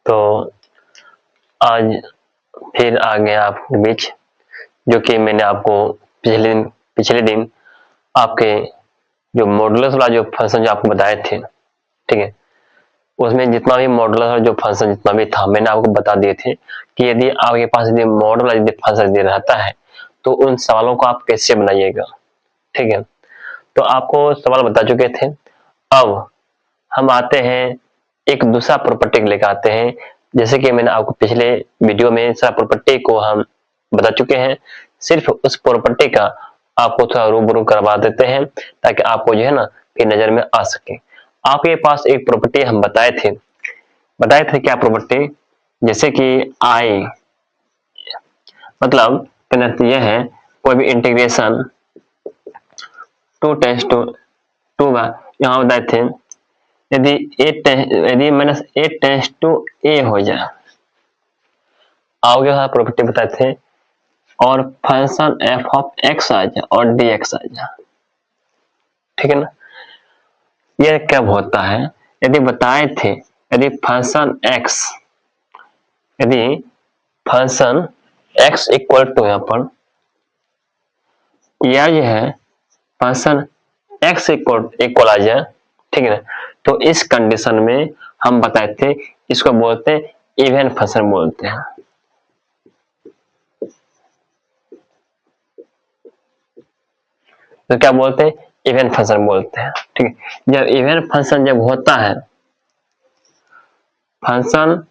तो आज फिर आ गया आपके बीच, जो कि मैंने आपको पिछले दिन आपके जो मॉडुलस वाला जो फंक्शन जो आपको बताए थे, ठीक है, उसमें जितना भी मॉडुलस जो फंक्शन जितना भी था मैंने आपको बता दिए थे कि यदि आपके पास यदि मॉडुलस यदि फंक्शन यदि रहता है तो उन सवालों को आप कैसे बनाइएगा। ठीक है, तो आपको सवाल बता चुके थे। अब हम आते हैं एक दूसरा प्रॉपर्टी लेकर आते हैं, जैसे कि मैंने आपको पिछले वीडियो में सारा प्रॉपर्टी को हम बता चुके हैं, सिर्फ उस प्रॉपर्टी का आपको थोड़ा रूबरू करवा देते हैं ताकि आपको जो है ना फिर नजर में आ सके। आपके पास एक प्रॉपर्टी हम बताए थे क्या प्रॉपर्टी, जैसे कि आई मतलब यह है कोई भी इंटीग्रेशन टू टेंस टू यहाँ बताए थे यदि माइनस ए टेंस टू ए हो जाए, आगे प्रॉपर्टी बताए थे, और फंक्शन एफ ऑफ एक्स आ जाए और डी एक्स आ जाए। ठीक है ना, यह कब होता है? यदि बताए थे यदि फंक्शन एक्स इक्वल टू यहाँ पर यह जो है फंक्शन एक्स इक्वल आ जाए, ठीक है ना, तो इस कंडीशन में हम बताए थे इसको बोलते हैं इवन फंक्शन बोलते हैं। तो क्या बोलते हैं? इवन फंक्शन बोलते हैं। ठीक है, जब इवन फंक्शन जब होता है function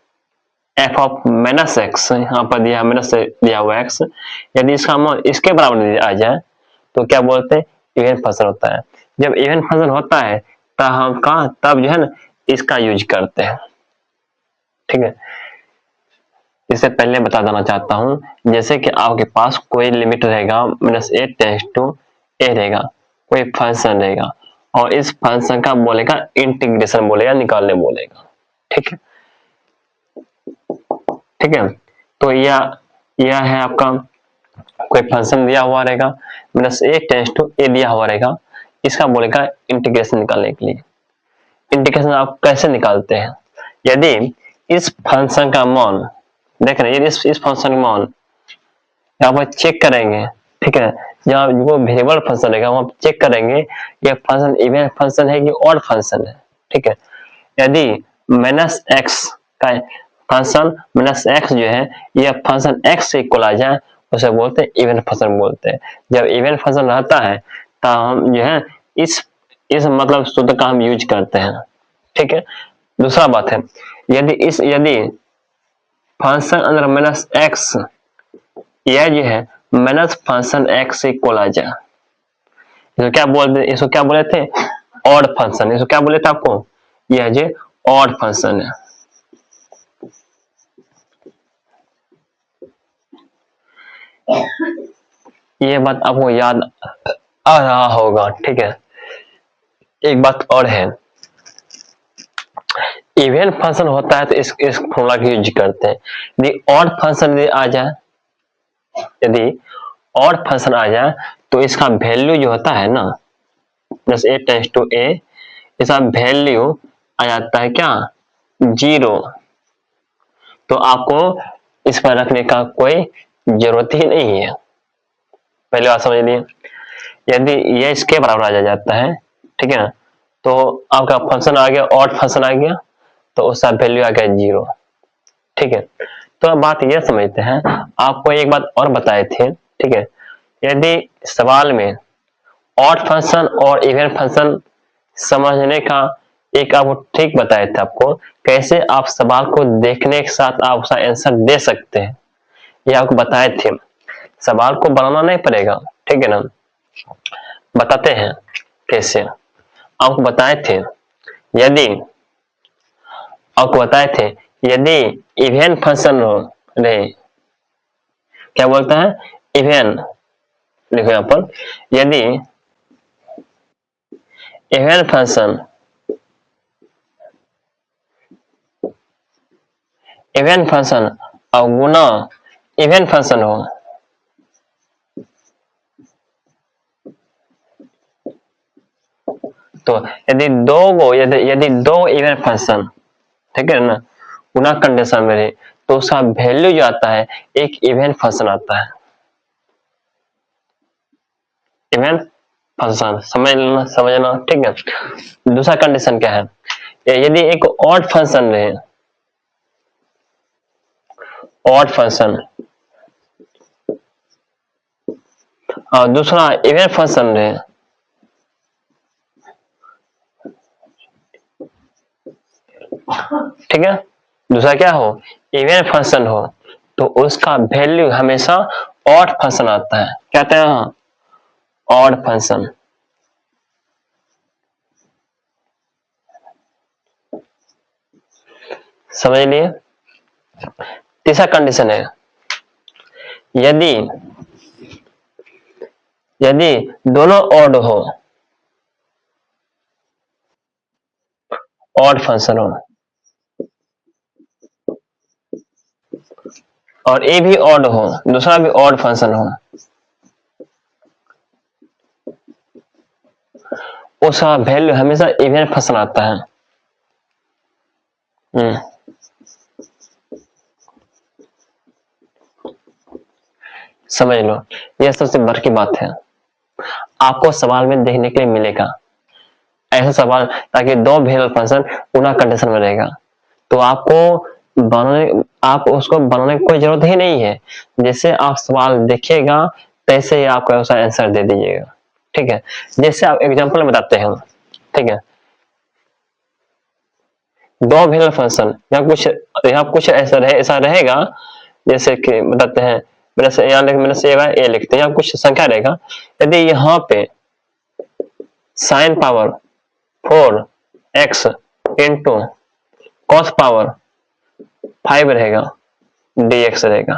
F of minus x, यहाँ पर दिया माइनस दिया हुआ एक्स, यदि इसका मान इसके बराबर आ जाए तो क्या बोलते हैं? इवन फंक्शन होता है। जब इवन फंक्शन होता है तब जो है ना इसका यूज करते हैं। ठीक है, इससे पहले बता देना चाहता हूं, जैसे कि आपके पास कोई लिमिट रहेगा माइनस ए टेंस टू ए रहेगा, कोई फंक्शन रहेगा और इस फंक्शन का बोलेगा इंटीग्रेशन बोलेगा, निकालने बोलेगा। ठीक है, ठीक है, तो यह है आपका कोई फंक्शन दिया हुआ रहेगा माइनस ए टेंस टू ए दिया हुआ रहेगा, इसका बोलेगा इंटीग्रेशन निकालने के लिए। इंटीग्रेशन आप कैसे निकालते हैं? यदि इस फंक्शन का मान देख रहे हैं, यदि इस फंक्शन का मान यहाँ पर चेक करेंगे, ठीक है, जहाँ वो वेरिएबल फंक्शन रहेगा वहां चेक करेंगे यह फंक्शन इवन फंक्शन है कि ऑड फंक्शन है। ठीक है, यदि माइनस एक्स का फंक्शन माइनस एक्स जो है यह फंक्शन एक्स से इक्वल आ जाए उसे बोलते हैं इवन फंक्शन बोलते हैं। जब इवन फंक्शन रहता है तो हम जो है इस मतलब सूत्र का हम यूज करते हैं। ठीक है, दूसरा बात है, यदि फंक्शन अंदर माइनस एक्स यह जो है माइनस फंक्शन एक्स से इक्वल आ जाए, इसको क्या बोले थे? Odd function. इसको क्या बोले थे आपको? यह जो ऑड फंक्शन है। ये बात आपको याद आ रहा होगा। ठीक है, एक बात और है, इवन फंक्शन होता है तो इस फॉर्मूला का यूज करते हैं। यदि ऑड फंक्शन आ जाए तो इसका वैल्यू जो होता है ना प्लस ए टेंस टू ए, इसका वैल्यू आ जाता है क्या? 0। तो आपको इस पर रखने का कोई जरूरत ही नहीं है। पहले बात समझ लिए, यदि यह इसके बराबर आ जाता है, ठीक है ना, तो आपका फंक्शन आ गया ऑड फंक्शन आ गया तो उसका वैल्यू आ गया 0। ठीक है, तो अब बात यह समझते हैं, आपको एक बात और बताए थे। ठीक है, यदि सवाल में ऑड फंक्शन और इवन फंक्शन समझने का एक आपको ट्रिक बताए थे, आपको कैसे आप सवाल को देखने के साथ आप उसका आंसर दे सकते हैं, ये आपको बताए थे। सवाल को बनाना नहीं पड़ेगा, ठीक है ना, बताते हैं कैसे। आपको बताए थे यदि इवन फंक्शन हो रहे, क्या बोलता है? इवन, देखो यहां पर, यदि इवन फंक्शन और गुना इवन फंक्शन हो, तो यदि दो इवन फंक्शन, ठीक है ना, उना कंडीशन में रहे तो उसका वैल्यू जो आता है एक इवन फंक्शन आता है, इवन फंक्शन। समझना ठीक है। दूसरा कंडीशन क्या है, यदि एक ऑड फंक्शन रहे, ऑड फंक्शन, और दूसरा इवन फंक्शन रहे, ठीक है, दूसरा क्या हो, इवन फंक्शन हो, तो उसका वैल्यू हमेशा ऑड फंक्शन आता है। क्या कहते हैं, ऑड फंक्शन। समझ लिए। तीसरा कंडीशन है, यदि यदि दोनों ऑड हो, ऑड फंक्शन हो और ए भी ऑड हो, दूसरा भी ऑड फंक्शन हो, उसका वैल्यू हमेशा इवन फंक्शन आता है। समझ लो, यह सबसे बड़ी की बात है, आपको सवाल में देखने के लिए मिलेगा ऐसा सवाल, ताकि दो वेरिएबल फंक्शन उना कंडीशन में रहेगा, तो आप उसको बनाने की कोई जरूरत ही नहीं है। जैसे आप सवाल देखिएगा तैसे ही आपको ऐसा आंसर दे दीजिएगा, ठीक है। जैसे आप एग्जांपल में बताते हैं, ठीक है, दो वेरिएबल फंक्शन यहाँ कुछ ऐसा रहेगा, जैसे कि बताते हैं, मैंने से ए लिखते हैं, यहाँ कुछ संख्या रहेगा। यदि यहाँ पे sine power 4x into cos power 5 रहेगा, dx रहेगा,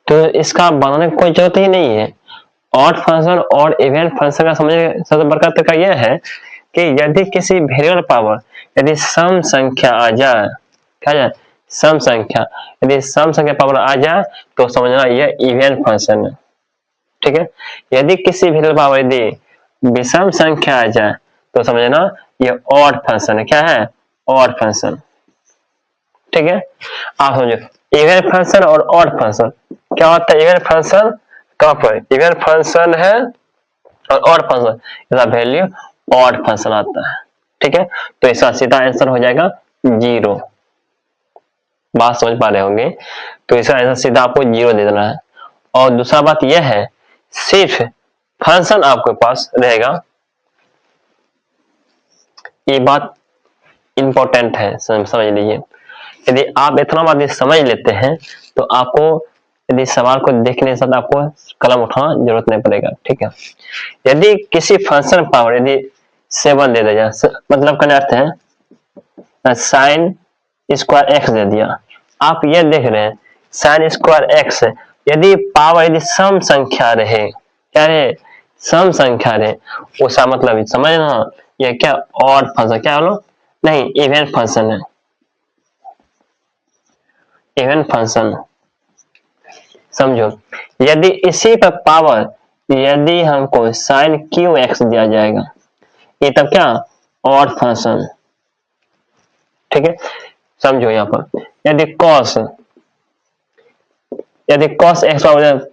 तो इसका बनाने की कोई जरूरत ही नहीं है। ऑड फंक्शन और इवन फंक्शन का समझने सबसे बड़ा तरीका यह है कि यदि किसी वेरिएबल पावर यदि सम संख्या आ जाए, क्या जाए, सम संख्या, यदि सम संख्या पावर आ जाए तो समझना यह इवन फंक्शन है, ठीक है। यदि किसी वेरिएबल पावर यदि विषम संख्या आ जाए तो समझना यह ऑड फंक्शन है। क्या है, ऑड फंक्शन, ठीक है। आप समझो इवन फंक्शन और ऑड फंक्शन क्या होता है। इवन फंक्शन कहां पर, इवन फंक्शन है और ऑड फंक्शन, इसका वैल्यू ऑड फंक्शन आता है, ठीक है। तो इसका सीधा आंसर हो जाएगा 0। बात समझ पा रहे होंगे, तो इसका आंसर सीधा आपको 0 दे देना है। और दूसरा बात यह है, सिर्फ फंक्शन आपके पास रहेगा, ये बात इंपॉर्टेंट है, समझ लीजिए। यदि आप इतना बात समझ लेते हैं तो आपको यदि सवाल को देखने के साथ आपको कलम उठाना जरूरत नहीं पड़ेगा, ठीक है। यदि किसी फंक्शन पावर यदि 7 दे दिया, मतलब कहने अर्थ है साइन स्क्वायर एक्स दे दिया, आप ये देख रहे हैं साइन स्क्वायर एक्स, यदि पावर यदि सम संख्या रहे, क्या रहे, सम संख्या रहे, उसका मतलब समझना ये क्या ऑड फंक्शन, क्या बोलो, नहीं इवन फंक्शन है, इवन फंक्शन। समझो यदि इसी पर पावर यदि हमको साइन क्यू एक्स दिया जाएगा, ये तब क्या ऑड फंक्शन, ठीक है। समझो यहाँ पर यदि cos एक्स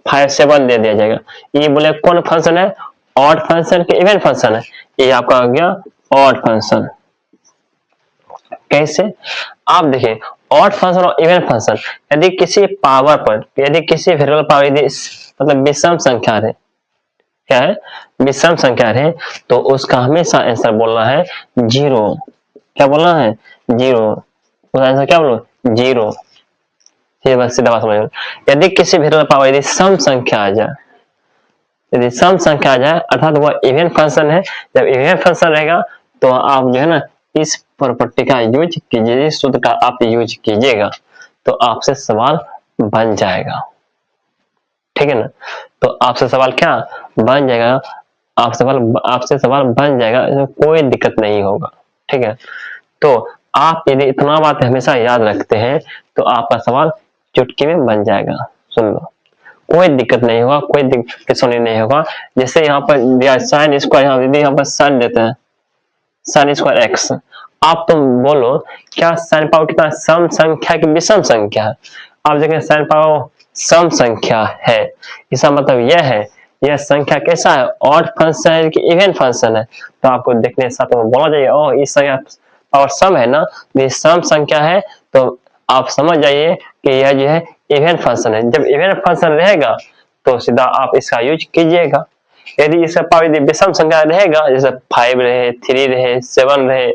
5/7 दे दिया जाएगा, ये बोले कौन फंक्शन है, ऑड फंक्शन के इवन फंक्शन है, ये आपका आ गया ऑड फंक्शन। कैसे, आप देखिए ऑड फंक्शन और इवन फंक्शन, यदि किसी पावर पर यदि किसी वेरिएबल पावर यदि मतलब विषम संख्या है, क्या है, विषम संख्या है, तो उसका हमेशा आंसर बोलना है 0। क्या बोलना है, 0, उसका आंसर क्या बोलो, 0। सीधा बात समझ। यदि किसी वेरिएबल पावर यदि सम संख्या आ जाए, यदि सम संख्या आ जाए अर्थात वह इवन फंक्शन है, जब इवन फंक्शन रहेगा तो आप जो है ना इस प्रॉपर्टी का यूज कीजिए, सूत्र का आप यूज कीजिएगा तो आपसे सवाल बन जाएगा, ठीक है ना। तो आपसे सवाल क्या बन जाएगा, आपसे सवाल बन जाएगा, इसमें कोई दिक्कत नहीं होगा, ठीक है। तो आप यदि इतना बात हमेशा याद रखते हैं तो आपका सवाल चुटकी में बन जाएगा। सुन लो, कोई दिक्कत नहीं होगा, कोई परेशानी नहीं होगा। जैसे यहाँ पर साइन स्क्वायर, यहाँ पर साइन देते हैं साइन स्क्वायर एक्स, आप तुम बोलो क्या साइन पावर कितना सम संख्या की विषम संख्या है? आप देखें साइन पावर सम संख्या है, इसका मतलब यह है यह संख्या कैसा है, ऑड फंक्शन है कि इवन फंक्शन है। तो आपको देखने के साथ में बोलना चाहिए ओ इस संख्या पावर सम है ना, ये सम संख्या है, तो आप समझ जाइए कि यह जो है इवन फंक्शन है। जब इवन फंक्शन रहेगा तो सीधा आप इसका यूज कीजिएगा। यदि इसका पावर यदि विषम संख्या रहेगा, जैसे 5 रहे, 3 रहे, 7 रहे,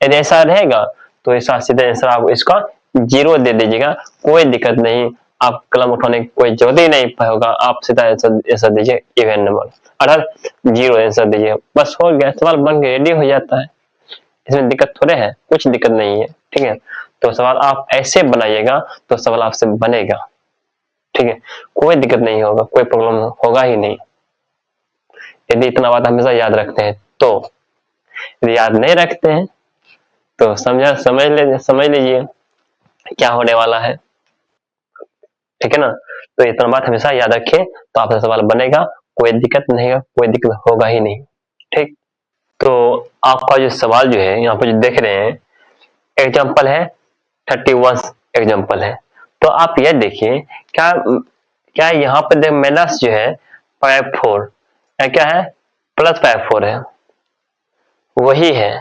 यदि ऐसा रहेगा तो इसका सीधा आंसर आप इसका 0 दे दीजिएगा, कोई दिक्कत नहीं। आप कलम उठाने की कोई जरूरत ही नहीं होगा, आप सीधा आंसर दीजिए इवन नंबर अर्थात 0 आंसर दीजिए, बस हो गया, सवाल बन के रेडी हो जाता है। इसमें दिक्कत थोड़े है, कुछ दिक्कत नहीं है, ठीक है। तो सवाल आप ऐसे बनाइएगा तो सवाल आपसे बनेगा, ठीक है, कोई दिक्कत नहीं होगा, कोई प्रॉब्लम होगा ही नहीं, यदि इतना बात हमेशा याद रखते हैं तो। यदि याद नहीं रखते हैं तो समझ लीजिए क्या होने वाला है, ठीक है ना। तो इतना बात हमेशा याद रखें तो आपसे सवाल बनेगा, कोई दिक्कत नहीं है, कोई दिक्कत होगा ही नहीं, ठीक। तो आपका जो सवाल जो है यहाँ पे जो देख रहे हैं एग्जाम्पल है 31 एग्जाम्पल है। तो आप यह देखिए क्या क्या यहाँ पे माइनस जो है 5 4 क्या है, प्लस 5 4 है, वही है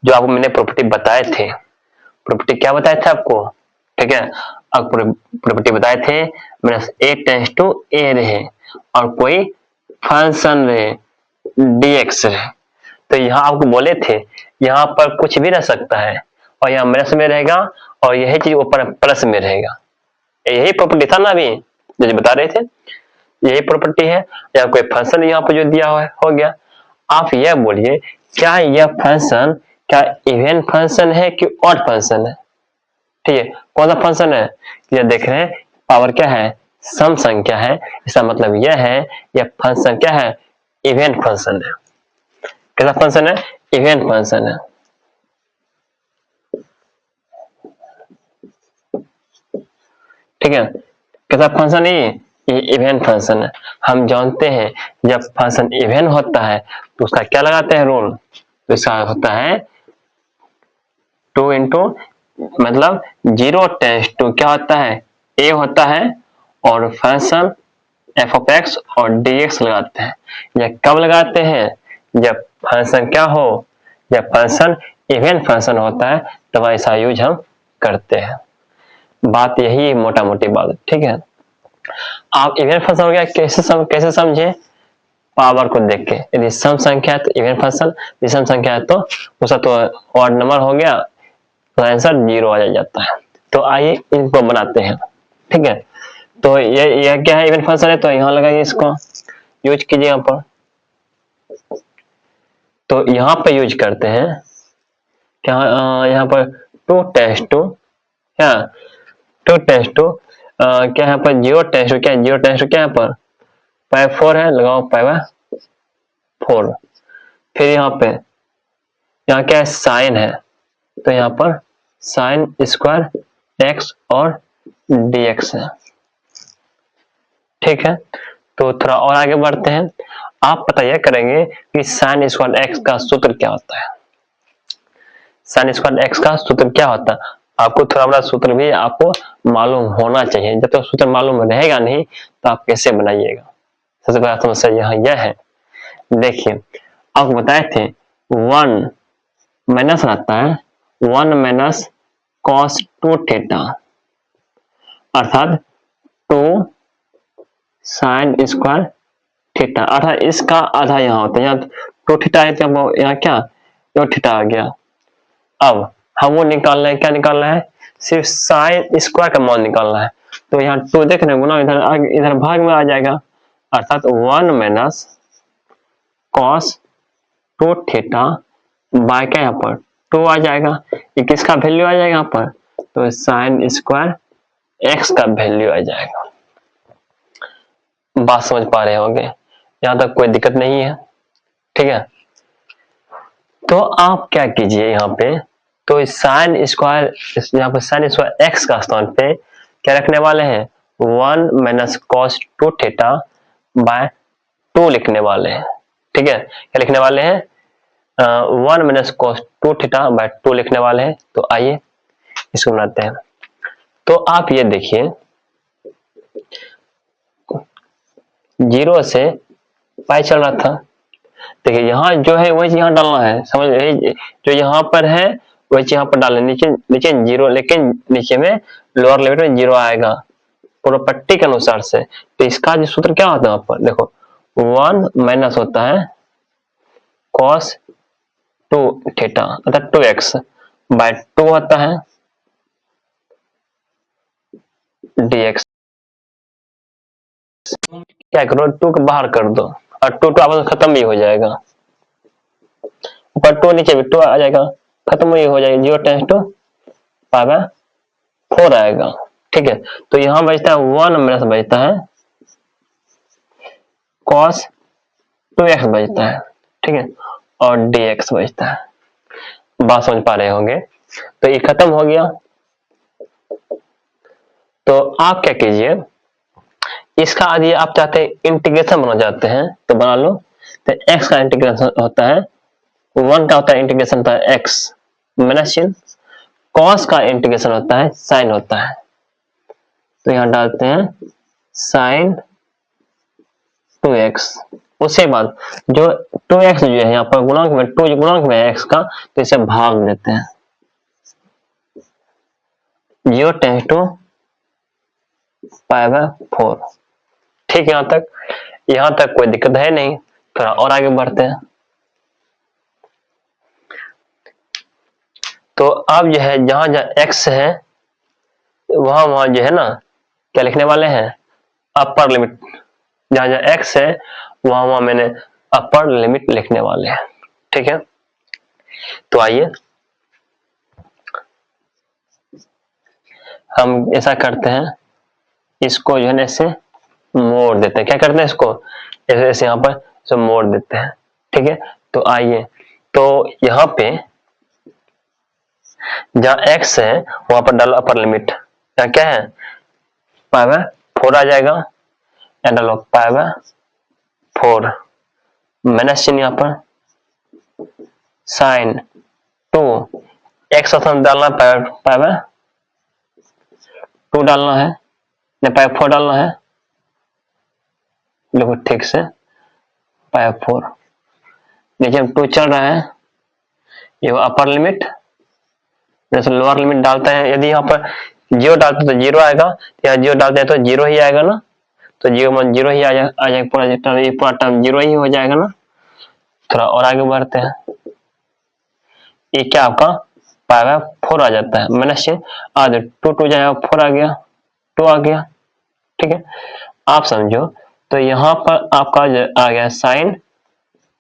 जो आपको मैंने प्रॉपर्टी बताए थे। प्रॉपर्टी क्या बताए थे आपको, ठीक है, अब प्रॉपर्टी बताए थे माइनस ए टेंस टू ए रहे और कोई फंक्शन रहे dx रहे, तो यहाँ आपको बोले थे यहाँ पर कुछ भी रह सकता है और यहाँ माइनस में रहेगा और यही चीज ऊपर प्लस में रहेगा। यही प्रॉपर्टी था ना अभी जो बता रहे थे, यही प्रॉपर्टी है। या कोई फंक्शन यहाँ पर जो दिया हुआ है हो गया। आप यह बोलिए क्या यह फंक्शन क्या इवन फंक्शन है कि ऑड फंक्शन है, ठीक है। कौन सा फंक्शन है, यह देख रहे हैं पावर क्या है, सम संख्या है, इसका मतलब यह है यह फंक्शन क्या है, इवन फंक्शन है। कैसा फंक्शन है, इवन फंक्शन है, ठीक है। कैसा फंक्शन है, ये इवन फंक्शन है। हम जानते हैं जब फंक्शन इवन होता है तो उसका क्या लगाते हैं रूल, तो इसका होता है 2 इंटू मतलब 0 टेंस टू क्या होता है, ए होता है और फंक्शन एफ ऑफ एक्स और dx लगाते हैं। यह कब लगाते हैं, जब फंक्शन क्या हो, जब फंक्शन इवन फंक्शन होता है तब ऐसा यूज हम करते हैं। बात यही है मोटा मोटी बात, ठीक है। आप इवन फंक्शन हो गया कैसे समझे, पावर को देख के, यदि सम संख्या है तो इवन फंक्शन, विषम संख्या है तो उसका तो ऑड नंबर हो गया तो आंसर 0 आ जाता है। तो आइए इनको बनाते हैं, ठीक है। तो ये क्या है, इवन फंक्शन है तो यहाँ लगाइए, इसको यूज कीजिए यहाँ पर। तो यहाँ पे यूज करते हैं क्या, यहाँ पर 2 टेंस टू क्या, 2 टेंस टू क्या यहाँ पर 0 टेंस टू क्या, 0 टेंस टू क्या यहाँ पर 5 4 है, लगाओ 5 4। फिर यहाँ पे यहाँ क्या है, साइन है, तो यहाँ पर साइन स्क्वायर एक्स और dx है, ठीक है। तो थोड़ा और आगे बढ़ते हैं। आप पता यह करेंगे कि साइन स्क्वायर एक्स का सूत्र क्या होता है, साइन स्क्वायर एक्स का सूत्र क्या होता है, आपको थोड़ा बड़ा सूत्र भी आपको मालूम होना चाहिए। जब तक तो सूत्र मालूम रहेगा नहीं तो आप कैसे बनाइएगा। सबसे बड़ा समस्या यहाँ यह है, देखिए आपको बताए थे 1 माइनस रहता है 1 माइनस cos 2 थीटा अर्थात 2 साइन स्क्वायर थीटा, अर्थात इसका आधा यहाँ होता है, यहाँ 2 थीटा है तो यहाँ क्या 2 थीटा आ गया। अब हम वो निकालना है, क्या निकालना है, सिर्फ साइन स्क्वायर का मान निकालना है। तो यहाँ 2 देख रहे गुना इधर भाग में आ जाएगा, अर्थात 1 माइनस कॉस 2 थीटा बाय क्या यहाँ पर 2 आ जाएगा। ये किसका वैल्यू आ जाएगा यहाँ पर, तो साइन स्क्वायर एक्स का वैल्यू आ जाएगा। बात समझ पा रहे होंगे, यहाँ तक कोई दिक्कत नहीं है, ठीक है। तो आप क्या कीजिए यहाँ पे, तो साइन स्क्वायर यहाँ पर साइन स्क्वायर एक्स का स्थान पे क्या रखने वाले हैं 1 माइनस कॉस 2 थीटा बाय 2 लिखने वाले हैं, ठीक है। क्या लिखने वाले हैं 1 माइनस cos 2 थीटा बाय 2 लिखने वाले हैं। तो आइए इसको बनाते हैं। तो आप ये देखिए 0 से पाई चल रहा था। देखिए यहाँ जो है वही यहाँ डालना है, समझ रहे? जो यहाँ पर है वही यहाँ पर डालना, नीचे नीचे 0, लेकिन नीचे में लोअर लिमिट में 0 आएगा प्रॉपर्टी के अनुसार से। तो इसका जो सूत्र क्या होता है यहाँ पर देखो, 1 माइनस होता है cos 2 थीटा अर्थात 2x बाय 2 होता है dx। क्या करो 2 को बाहर कर दो और 2 आपस में खत्म भी हो जाएगा, ऊपर 2 नीचे भी 2 आ जाएगा, खत्म ही हो जाएगा। 0 टेंस टू पाई बाय 4 आएगा। ठीक है, तो यहां बचता है 1 माइनस बचता है cos 2x बचता है। ठीक है, और dx बचता है। बात समझ पा रहे होंगे? तो ये खत्म हो गया। तो आप क्या कीजिए, इसका यदि आप चाहते हैं इंटीग्रेशन बनाना चाहते हैं तो बना लो। तो x का इंटीग्रेशन होता है 1 का होता है इंटीग्रेशन होता है x माइनस चिन्ह, cos का इंटीग्रेशन होता है साइन होता है। तो यहां डालते हैं साइन 2x। उसके बाद जो 2x जो है यहाँ पर गुणांक में 2 जो गुणांक में है x का, तो इसे भाग देते हैं। 0 टेंस टू पाई बाय 4। ठीक है, यहां तक कोई दिक्कत है नहीं। थोड़ा और आगे बढ़ते हैं। तो अब जो है जहां जहां x है वहां वहां जो है ना क्या लिखने वाले हैं, अपर लिमिट। जहां जहां x है वहां वहां मैंने अपर लिमिट लिखने वाले हैं। ठीक है, तो आइए हम ऐसा करते हैं, इसको जो है ना ऐसे मोड़ देते हैं। क्या करते हैं, इसको ऐसे ऐसे यहाँ पर ऐसे मोड़ देते हैं। ठीक है, तो आइए, तो यहाँ पे जहां x है वहां पर डालो अपर लिमिट। यहाँ क्या है, पाई बाय 4 आ जाएगा। यहाँ डालो पाई बाय 4 माइनस चिन्ह, यहाँ पर साइन 2 x ऑप्शन डालना है, पाई बाय 2 डालना है, पाई 4 डालना है। देखो ठीक से पाई 4, नीचे 2 चल रहा है, ये अपर लिमिट। जैसे लोअर लिमिट डालते हैं, यदि यहाँ पर 0 डालते तो 0 आएगा, या 0 डालते हैं तो 0 ही आएगा ना। तो 0 ही आ जाएगा, पूरा टर्म 0 ही हो जाएगा ना। थोड़ा और आगे बढ़ते हैं, ये क्या आपका पाई बाय 4 आ जाता है माइनस से आधे 2 जाएगा, 4 आ गया, 2 आ गया। ठीक है, आप समझो। तो यहाँ पर आपका आ गया साइन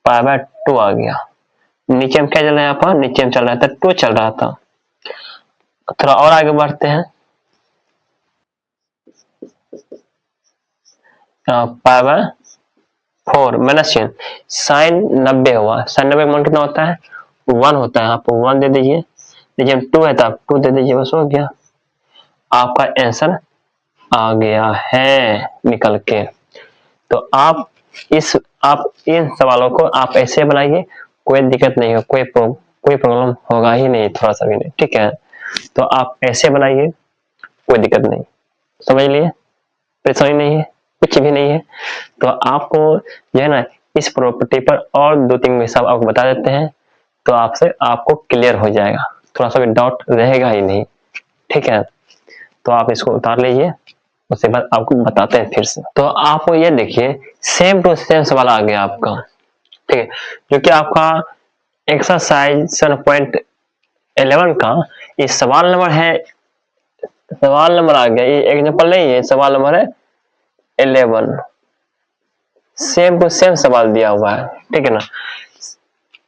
पाई बाय 2 आ गया। नीचे में क्या चल रहा है, यहाँ पर नीचे में चल रहा था 2 चल रहा था। थोड़ा और आगे बढ़ते हैं, पाई बाय 4 माइनस चिन्ह साइन 90 हुआ। साइन 90 का मान कितना होता है, 1 होता है। आप 1 दे दीजिए, नीचे में 2 है तो आप 2 दे दीजिए, बस हो गया। आपका आंसर आ गया है निकल के। तो आप इन सवालों को आप ऐसे बनाइए, कोई दिक्कत नहीं हो, कोई प्रॉब्लम होगा ही नहीं, थोड़ा सा भी नहीं। ठीक है, तो आप ऐसे बनाइए, कोई दिक्कत नहीं, समझ लिए, परेशानी नहीं है, कुछ भी नहीं है। तो आपको जो है ना इस प्रॉपर्टी पर और 2-3 हिसाब आपको बता देते हैं, तो आपको क्लियर हो जाएगा, थोड़ा सा भी डाउट रहेगा ही नहीं। ठीक है, तो आप इसको उतार लीजिए, उसके बाद आपको बताते हैं फिर से। तो आप ये देखिए सेम टू सेम सवाल आ गया आपका। ठीक है, जो कि आपका एक्सरसाइज 7.11 का ये सवाल नंबर है, सवाल नंबर आ गया, ये एग्जांपल नहीं है, सवाल नंबर है 11। सेम टू सेम सवाल दिया हुआ है। ठीक है ना,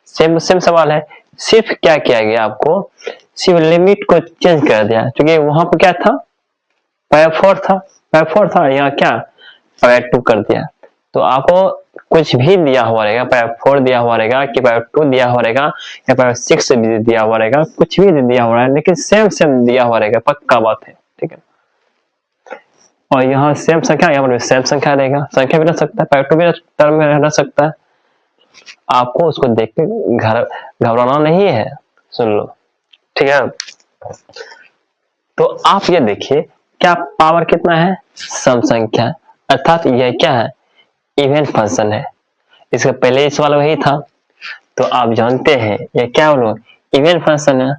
सेम टू सेम सवाल है, सिर्फ क्या किया गया, आपको सिर्फ लिमिट को चेंज कर दिया। क्योंकि वहां पर क्या था, पाई 4 था, यहाँ क्या पाई 2 कर दिया। तो आपको कुछ भी दिया हुआ रहेगा, पाई 4 दिया हुआ रहेगा कि पाई 2 दिया हुआ रहेगा या पाई 6 भी दिया हुआ रहेगा, कुछ भी दिया हुआ है, लेकिन सेम सेम दिया हुआ रहेगा, पक्का बात है। ठीक है, और यहाँ सेम संख्या, यहाँ पर सेम संख्या रहेगा, संख्या भी रह सकता है, पाई 2 भी टर्म में रह सकता है। आपको उसको देख के घबराना नहीं है, सुन लो, ठीक है। तो आप ये देखिए, क्या पावर कितना है, सम संख्या, अर्थात यह क्या है, इवन फंक्शन है। इसका पहले इस वाला वही था, तो आप जानते हैं ये क्या बोलो, इवन फंक्शन है।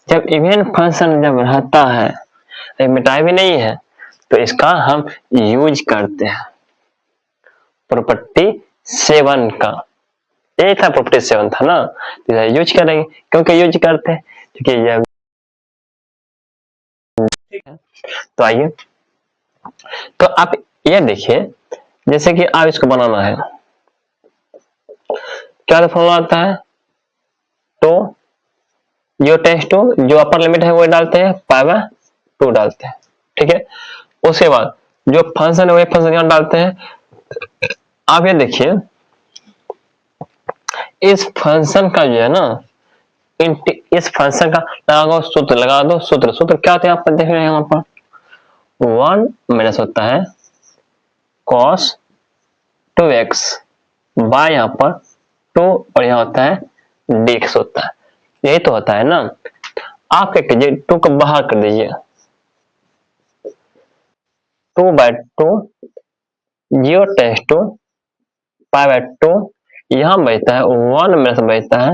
जब इवन फंक्शन जब रहता है, मिटाई भी नहीं है, तो इसका हम यूज करते हैं प्रॉपर्टी 7 का। ये था प्रॉपर्टी 7 था ना, तो यूज करेंगे, क्योंकि यूज करते हैं, क्योंकि ये तो आइए, तो आप ये देखिए, जैसे कि आप इसको बनाना है, क्या फॉर्मूला आता है, तो जो टेस्ट टू जो अपर लिमिट है वो डालते हैं, π/2 डालते हैं, ठीक है। उसके बाद जो फंक्शन है वही फंक्शन यहां डालते हैं। आप ये देखिए, इस फंक्शन का जो है ना, इस फंक्शन का लगा दो सूत्र क्या होता है, आप देख रहे हैं यहाँ पर 1 माइनस होता है cos 2x बाय यहाँ पर 2 और यहाँ होता है dx होता है, यही तो होता है ना। आप क्या कीजिए, 2 को बाहर कर दीजिए, 2/2 0 टेंस टू π/2, यहाँ बचता है 1 माइनस बचता है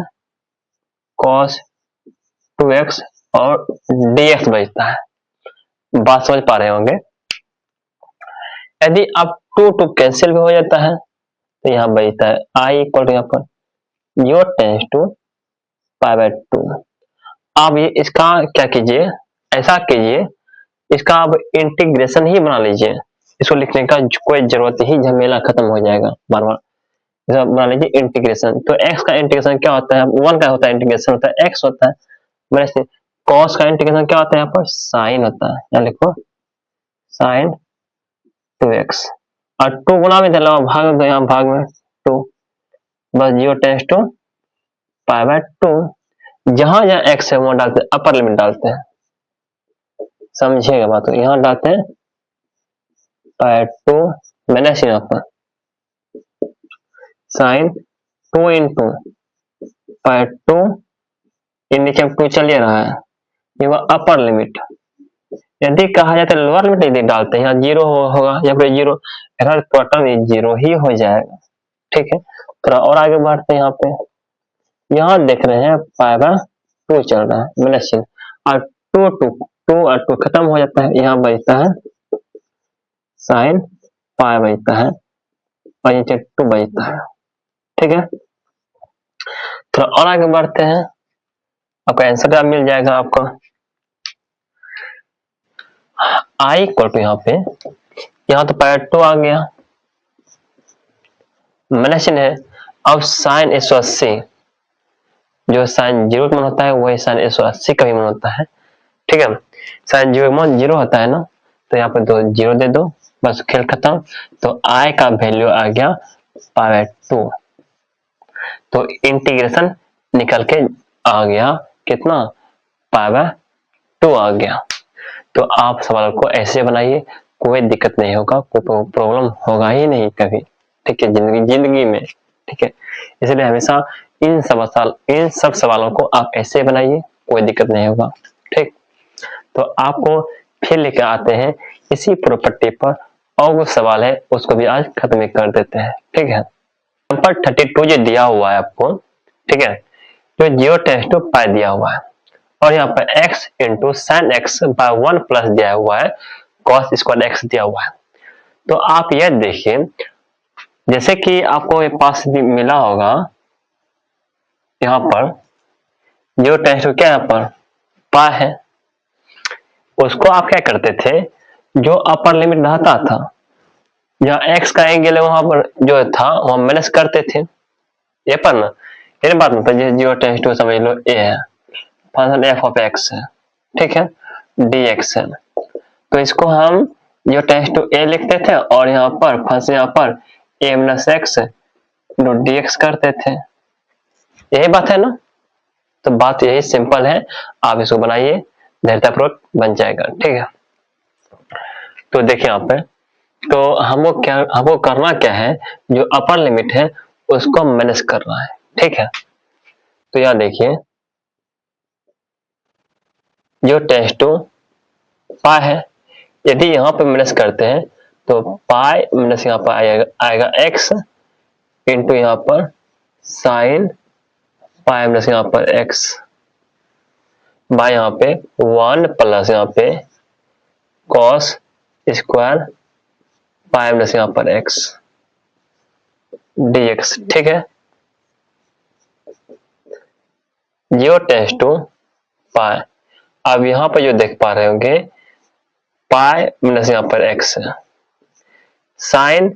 cos 2x और dx बचता है। बात समझ पा रहे होंगे। यदि आप 2 कैंसिल भी हो जाता है, तो यहाँ बचता है i इक्वल यहाँ पर 0 टेंस टू π/2। आप ये इसका क्या कीजिए, ऐसा कीजिए, इसका आप इंटीग्रेशन ही बना लीजिए, इसको लिखने का कोई जरूरत ही, झमेला खत्म हो जाएगा बार बार। बना लीजिए इंटीग्रेशन, तो x का इंटीग्रेशन क्या होता है, 1 का होता है इंटीग्रेशन होता है x होता है, वैसे cos का इंटीग्रेशन क्या होता है, यहाँ पर साइन होता है, यहाँ लिखो साइन 2x, और 2 गुना में चलो भाग दो, यहाँ भाग में 2, बस 0 टेंस टू π/2, जहां जहां x है वहां डालते हैं, अपर लिमिट डालते हैं, समझिएगा बात, तो यहाँ डालते हैं π/2 माइनस यहाँ पर साइन 2 इंटू π/2, नीचे 2 चल रहा है, ये वो अपर लिमिट। यदि कहा जाए तो लोअर लिमिट यदि डालते हैं, यहाँ 0 होगा या फिर 0, टोटल 0 ही हो जाएगा, ठीक है। थोड़ा और आगे बढ़ते हैं, यहाँ पे यहाँ देख रहे हैं π/2 चल रहा है माइनस चिन्ह, और 2 और 2 खत्म हो जाता है, यहाँ बचता है साइन π बचता है और नीचे 2 बचता है, ठीक है। थोड़ा और आगे बढ़ते हैं, आपका आंसर मिल जाएगा आपको i इक्वल टू यहाँ पे, यहाँ तो π/2 आ गया माइनस चिन्ह है, अब साइन 180, जो साइन 0 का मान होता है वही साइन 180 का भी मान होता है, ठीक है। साइन 0 का मान 0 होता है ना, तो यहाँ पे 2 0 दे दो, बस खेल खत्म। तो i का वैल्यू आ गया π/2, तो इंटीग्रेशन निकल के आ गया कितना, π/2 आ गया। तो आप सवाल को ऐसे बनाइए, कोई दिक्कत नहीं होगा, कोई प्रॉब्लम होगा ही नहीं कभी, ठीक है, जिंदगी में, ठीक है। इसलिए हमेशा इन सब सवालों को आप ऐसे बनाइए, कोई दिक्कत नहीं होगा, ठीक। तो आपको फिर लेकर आते हैं इसी प्रॉपर्टी पर, और वो सवाल है उसको भी आज खत्म कर देते हैं, ठीक है। नंबर 32 जो दिया हुआ है आपको, ठीक है, जो 0 टेंस टू π दिया हुआ है, और यहाँ पर x into sine x by 1 plus दिया हुआ है, cos स्क्वायर x दिया हुआ है। तो आप यह देखिए, जैसे कि आपको ये पास भी मिला होगा, यहाँ पर जो टेंस टू क्या यहाँ पर π है, उसको आप क्या करते थे, जो अपर लिमिट रहता था, जहाँ x का एंगल है वहां पर जो था वहां माइनस करते थे, ये पर ना, ये बात मतलब जीरो टेंस टू समझ लो a है, फंक्शन f ऑफ x है, ठीक है, dx है, तो इसको हम जो टेंस टू a लिखते थे, और यहाँ पर फंक्शन यहाँ पर a माइनस x dx करते थे, यही बात है ना। तो बात यही सिंपल है, आप इसको बनाइए, धैर्यतापूर्वक बन जाएगा, ठीक है। तो देखिए यहाँ पे, तो हमको करना क्या है, जो अपर लिमिट है उसको माइनस करना है, ठीक है। तो यहाँ देखिए, जो टेंस टू पाई है, यदि यहाँ पे माइनस करते हैं तो पाई माइनस यहाँ पर आएगा एक्स इंटू यहाँ पर साइन पाई माइनस यहाँ पर एक्स बाय यहाँ पे 1 प्लस यहाँ पे कॉस स्क्वायर पाई माइनस यहाँ पर एक्स dx, ठीक है। जीरो टेंस टू पाई, अब यहाँ पर जो देख पा रहे होंगे पाई माइनस यहाँ पर एक्स है, साइन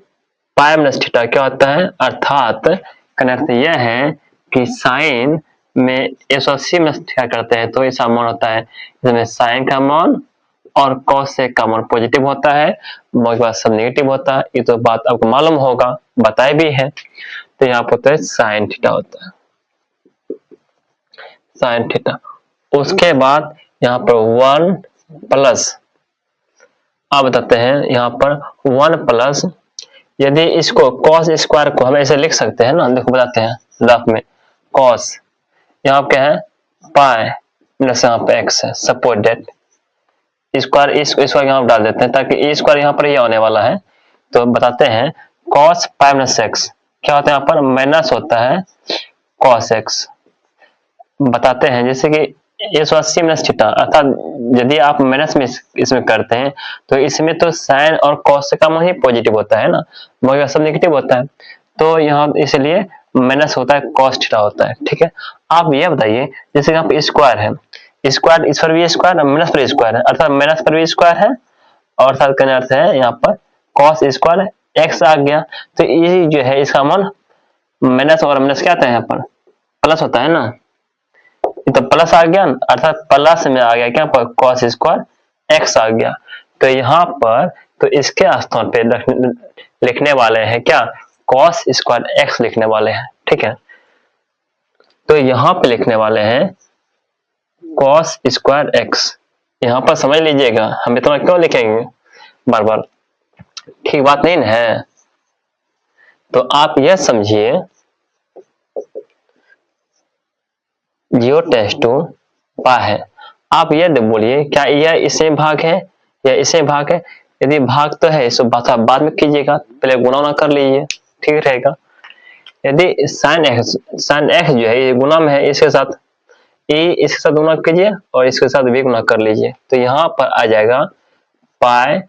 पाई माइनस थीटा क्या होता है, अर्थात अर्थ यह है कि साइन में 180 में क्या करते हैं तो ऐसा मान होता है, इसमें साइन का मान और कॉस का मान पॉजिटिव होता है, बाकी बात सब नेगेटिव होता है। ये तो बात आपको मालूम होगा, बताए भी है। तो यहाँ पर होता है साइन थीटा होता है, साइन थीटा। उसके बाद यहाँ पर 1 प्लस, आप बताते हैं यहाँ पर 1 प्लस, यदि इसको कॉस स्क्वायर को हम ऐसे लिख सकते हैं ना, देखो बताते हैं ग्राफ में, कॉस यहाँ क्या है पाई प्लस यहाँ पे एक्स है, सपोज दैट स्क्वायर इस स्क्वायर यहाँ डाल देते हैं ताकि ए स्क्वायर यहाँ पर ये आने वाला है। तो बताते हैं कॉस पाई माइनस एक्स क्या होता है, यहाँ पर माइनस होता है कॉस एक्स। बताते हैं जैसे कि 180 माइनस थीटा, अर्थात यदि आप माइनस में इसमें करते हैं तो इसमें तो साइन और कॉस का मान ही पॉजिटिव होता है ना, मगर सब नेगेटिव होता है, तो यहाँ इसलिए माइनस होता है कॉस थीटा होता है, ठीक है। आप ये बताइए जैसे यहाँ पे स्क्वायर है, स्क्वायर इस पर भी स्क्वायर माइनस पर स्क्वायर है, अर्थात माइनस पर भी स्क्वायर है और अर्थात का अर्थ है यहाँ पर कॉस स्क्वायर एक्स आ गया, तो ये जो है इसका मान माइनस और माइनस क्या आता है यहाँ पर प्लस होता है ना, तो प्लस आ गया अर्थात प्लस में आ गया क्या पर कॉस स्क्वायर एक्स आ गया। तो यहाँ पर तो इसके स्थान पे लिखने वाले हैं क्या, कॉस स्क्वायर एक्स लिखने वाले हैं, ठीक है। तो यहाँ पे लिखने वाले हैं कॉस स्क्वायर एक्स, यहाँ पर समझ लीजिएगा हम इतना क्यों लिखेंगे बार बार, ठीक बात नहीं है। तो आप यह समझिए जीरो टेंस टू पाई है, आप यह बोलिए क्या यह इससे भाग है या इससे भाग है, यदि भाग तो है इसको बाद में कीजिएगा, पहले गुणा ना कर लीजिए, ठीक रहेगा। यदि साइन एक्स जो है ये गुणा में है, इसके साथ इसके साथ गुणा कीजिए और इसके साथ भी गुणा कर लीजिए, तो यहाँ पर आ जाएगा पाई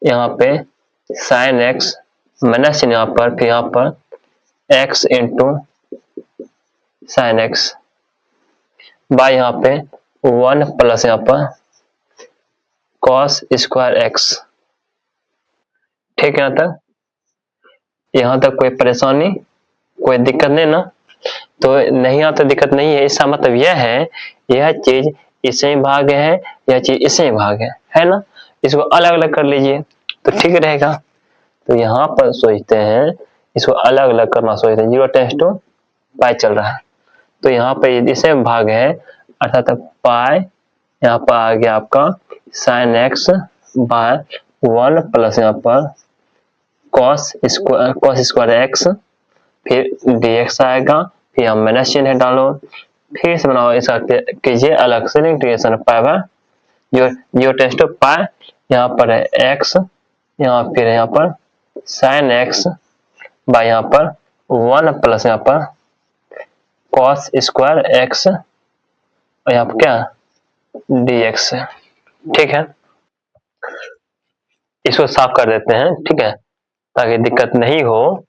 यहाँ पे साइन एक्स माइनस यहाँ पर, फिर यहाँ पर x into sine x by यहाँ पे 1 प्लस यहाँ पर कॉस स्क्वायर एक्स, ठीक है। यहाँ तक कोई परेशानी कोई दिक्कत नहीं ना, तो नहीं आता दिक्कत नहीं है, इसका मतलब यह है यह चीज इससे भाग है यह चीज इससे भाग है ना, इसको अलग अलग कर लीजिए तो ठीक रहेगा। तो यहाँ पर सोचते हैं इसको अलग अलग करना सोचते हैं, जीरो टेंस टू पाई चल रहा है, तो यहाँ पर इससे भाग है अर्थात पाई यहाँ पर आ गया आपका साइन एक्स बाय 1 प्लस यहाँ पर कॉस स्क्वायर एक्स, फिर dx आएगा, फिर हम माइनस चिन्ह डालो, फिर से बनाओ इसका कीजिए अलग से इंटीग्रेशन पाई बाय जो टेंस टू पाई, यहाँ पर है x, यहाँ फिर यहाँ पर साइन एक्स बाय यहाँ पर 1 प्लस यहाँ पर कॉस स्क्वायर एक्स और यहाँ पर क्या dx है, ठीक है। इसको साफ कर देते हैं, ठीक है, ताकि दिक्कत नहीं हो,